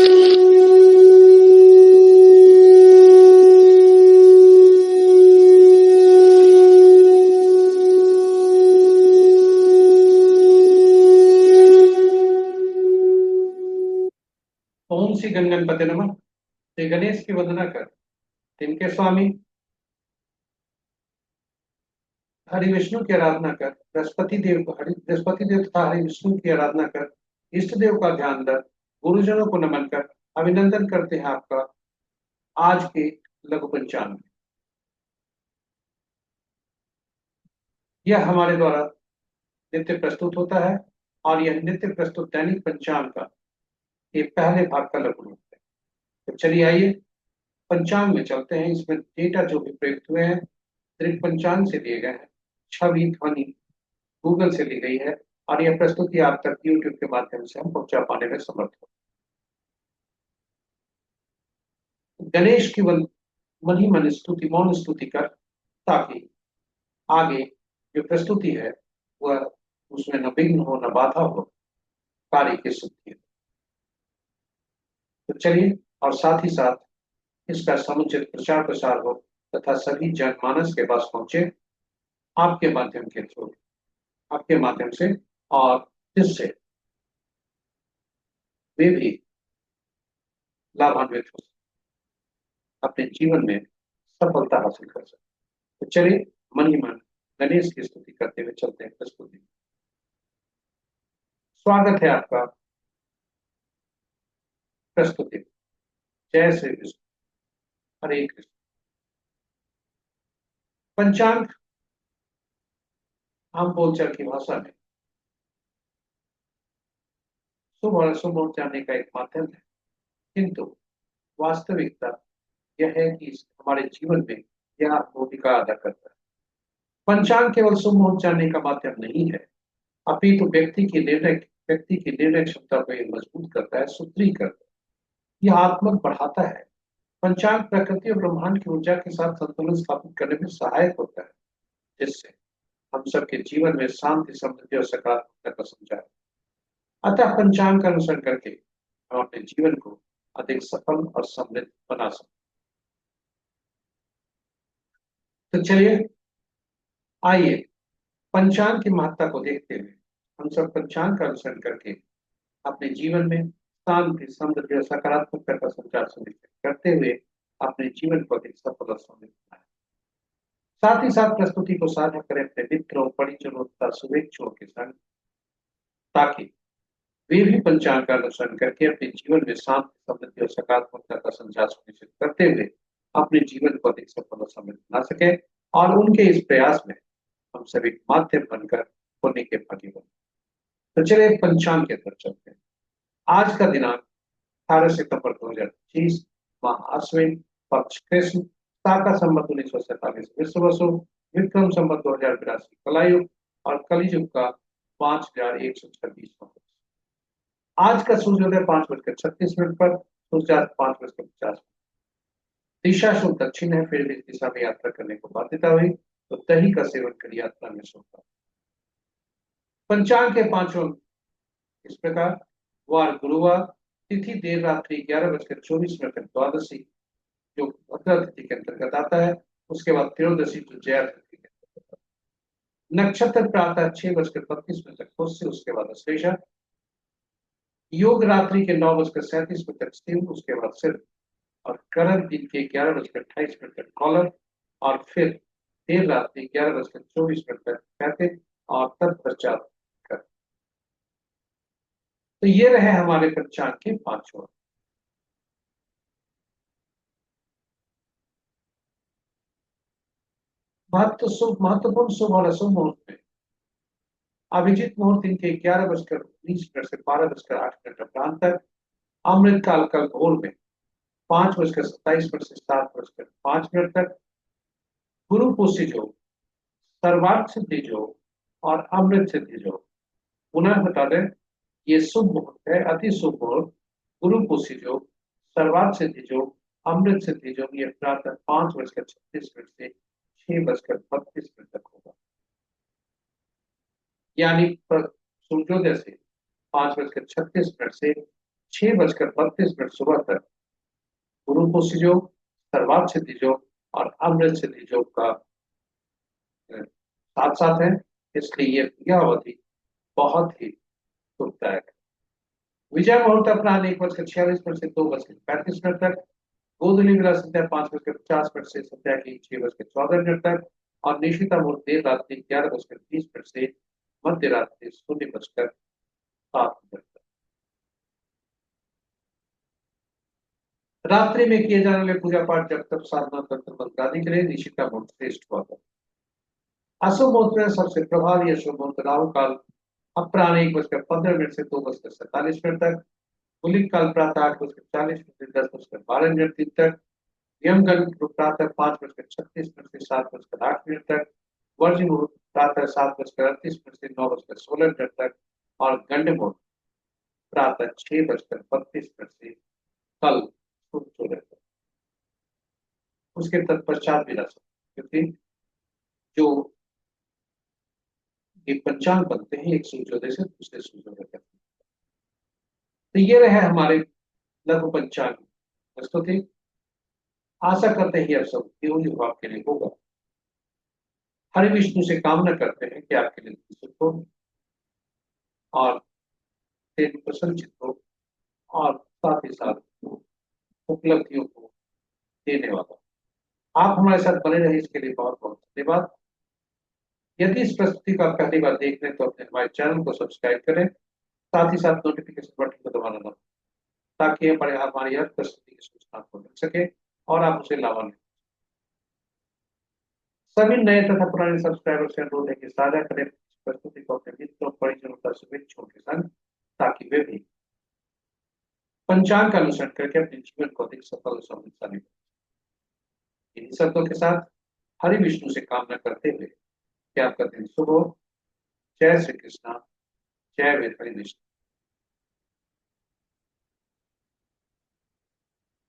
ओम श्री गणगणपति नमः। श्री गणेश की वंदना कर, तिनके स्वामी हरि विष्णु की आराधना कर, बृहस्पति देव तथा हरि विष्णु की आराधना कर, इष्ट देव का ध्यान कर, गुरुजनों को नमन कर, अभिनंदन करते हैं आपका आज के लघु पंचांग में। यह हमारे द्वारा नित्य प्रस्तुत होता है और यह नित्य प्रस्तुत दैनिक पंचांग का ये पहले भाग का लघु रूप है। तो चलिए आइए पंचांग में चलते हैं। इसमें डेटा जो भी प्रयुक्त हुए हैं दृक पंचांग से लिए गए हैं, छवि ध्वनि गूगल से ली गई है और यह प्रस्तुति आप तक यूट्यूब के माध्यम से हम पहुंचा पाने में समर्थ हो। गणेश की मन ही मन स्तुति मौन स्तुति कर, ताकि आगे जो प्रस्तुति है वह उसमें न विघ्न हो न बाधा हो, कार्य की सिद्धि हो। तो चलिए, और साथ ही साथ इसका समुचित प्रचार प्रसार हो तथा सभी जनमानस के पास पहुंचे आपके माध्यम के थ्रू, आपके माध्यम से, और जिससे वे भी लाभान्वित हो, अपने जीवन में सफलता हासिल कर सके। तो चलिए मन ही मन गणेश की स्तुति करते हुए चलते हैं प्रस्तुति। स्वागत है आपका प्रस्तुति। जय श्री कृष्ण, हरे कृष्ण। पंचांग आम बोलचाल की भाषा में शुभ और अशुभ हो जाने का एक माध्यम है, किंतु वास्तविकता यह है कि हमारे जीवन में यह भूमिका अदा करता है। पंचांग केवल शुभ मुहूर्त जानने का माध्यम नहीं है, अपितु व्यक्ति की निर्णय क्षमता को यह मजबूत करता है, सुदृढ़ करता है, यह आत्मक बढ़ाता है। पंचांग प्रकृति और ब्रह्मांड की ऊर्जा के साथ संतुलन स्थापित करने में सहायक होता है, जिससे हम सबके जीवन में शांति, समृद्धि और सकारात्मकता का संचार। अतः पंचांग का अनुसरण करके हम अपने जीवन को अधिक सफल और समृद्ध बना सकते। तो चलिए आइए पंचांग की महत्ता को देखते हुए हम सब पंचांग का अनुसरण करके अपने जीवन में शांति, समृद्धि और सकारात्मकता का संचार सुनिश्चित करते हुए अपने जीवन को अधिक सफल और समृद्ध बनाएं। साथ ही साथ प्रस्तुति को साझा करें अपने मित्रों, परिजनों तथा शुभेच्छुओं के संग, ताकि वे भी पंचांग का अनुसरण करके अपने जीवन में शांति, समृद्धि और सकारात्मकता का संचार सुनिश्चित करते हुए अपने जीवन को अधिक सफल और समृद्ध बना सके, और उनके इस प्रयास में हम सभी माध्यम बनकर होने के भागी बने। तो चलिए पंचांग के अंदर चलते हैं। आज का दिनांक 18 सितंबर 2025, माह अश्विन, पक्ष कृष्ण, शाका संवत 1947 विश्व वसु, विक्रम संवत 2082 कलायुग और कलियुग का 5126 आज का सूर्योदय 5:36 पर, सूर्यास्त 5:50। दिशा शुभ दक्षिण है, फिर भी इस दिशा में यात्रा करने को बाध्यता हुई तो दही का सेवन कर यात्रा में शुभ। पंचांग के पांचों इस प्रकार: वार गुरुवार, तिथि देर रात्रि 11:24 तक द्वादशी जो भद्रा तिथि के अंतर्गत आता है, उसके बाद त्रयोदशी जो जया तिथि के अंतर्गत। नक्षत्र प्रातः 6:32 तक पुष्य, उसके बाद अश्लेषा। योग रात्रि के 9:37 तक सिंह, उसके बाद सिर, और करण दिन के 11:28 तक कॉलर, और फिर देर रात्रि 11:24 तक कहते, और तत्पश्चात कर। तो ये रहे हमारे पंचांग के पांचों। महत्वपूर्ण शुभ और अशुभ मुहूर्त में अभिजीत मुहूर्त दिन के 11:19 से 12:08 अपराह्न तक। अमृत काल कल भोर में 5:27 से 7:05 तक। गुरु पुष्य योग, सर्वार्थ सिद्धि योग और अमृत सिद्धि योग। पुनः बता दें, ये शुभ मुहूर्त है, अति शुभ मुहूर्त गुरु पुष्य योग, सर्वार्थ सिद्धि योग, अमृत सिद्धि योग, ये प्रातः 5:36 से 6:32 तक होगा। यानी सूर्योदय से 5:36 से 6:32 सुबह तक गुरु पुष्य योग, सर्वार्थ सिद्धि योग और अमृत सिद्धि योग का साथ साथ है। इसलिए यह अवधि बहुत ही सुखदायक है। विजय मुहूर्त अपराह्न 1:46 से 2:35 तक, गोधूली बेला संध्या 5:50 से संध्या की 6:14 तक और निशिता मुहूर्त देर रात्रि 11:20 से मध्य रात्रि 0:07 तक। रात्रि में किए जाने वाले पूजा पाठ जब तक साधना तंत्र मंत्र आदि के लिए निशिता मुहूर्त श्रेष्ठ हुआ था। अशुभ मुहूर्त में सबसे प्रभावी अशुभ मुहूर्त राहु काल अपराह्न 1:15 से 2:47 तक, गुलिक काल प्रातः 8:40 से 10:12 तक, यमगंड प्रातः 5:36 से 7:08 तक, वर्ज्य मुहूर्त प्रातः 7:38 से 9:16 तक और गंड मुहूर्त प्रातः 6:32 से कल सूर्योदय तक। उसके तत्पश्चात भी रह सकते, क्योंकि जो ये पंचांग बनते हैं एक सूर्योदय से दूसरे सूर्योदय तक। तो ये रहे हमारे लघु पंचांग प्रस्तुति। आशा करते हैं अब सब उपयोगी आपके लिए होगा। हरि विष्णु से कामना करते हैं कि आपके लिए सुख हो और तेज प्रसन्नचित हो और साथ ही साथ उपलब्धियों को देने वाला। आप हमारे साथ बने रहे इसके लिए बहुत बहुत धन्यवाद। यदि इस प्रस्तुति का पहली बार देख रहे हैं तो अपने हमारे चैनल को सब्सक्राइब करें, साथ ही साथ नोटिफिकेशन बटन को दबाना ना, ताकि हमारे हमारी हर प्रस्तुति की सूचना आपको मिल सके और आप उसे लाभान्वित। सभी नए तथा पुराने सब्सक्राइबर से अनुरोध है कि साझा करें इस प्रस्तुति को अपने मित्रों परिजनों तथा शुभेच्छुओं के संग, ताकि वे भी पंचांग का अनुसरण करके अपने जीवन को अधिक सफल और समृद्धशाली बनाएं। इन्हीं शब्दों के साथ हरि विष्णु से कामना करते हुए कि आपका दिन शुभ हो। जय श्री कृष्णा, जय हरि विष्णु।